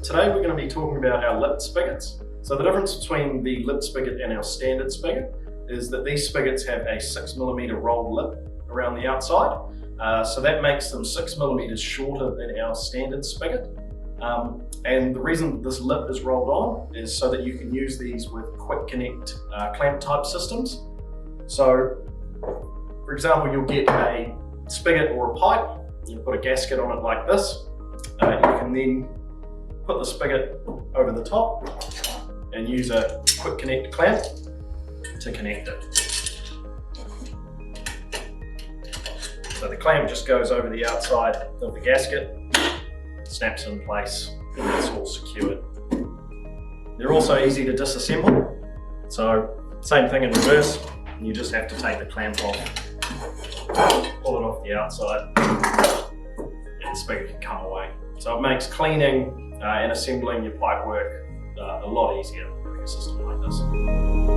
Today we're going to be talking about our lipped spigots. So the difference between the lipped spigot and our standard spigot is that these spigots have a 6mm rolled lip around the outside. So that makes them 6mm shorter than our standard spigot. And the reason this lip is rolled on is so that you can use these with quick-connet clamp type systems. So for example, you'll get a spigot or a pipe, you put a gasket on it like this. You can then put the spigot over the top and use a quick-connet clamp to connect it. So the clamp just goes over the outside of the gasket, snaps in place, and that's all secured. They're also easy to disassemble. So same thing in reverse, you just have to take the clamp off, pull it off the outside, and the spigot can come away. So it makes cleaning and assembling your pipe work a lot easier with a system like this.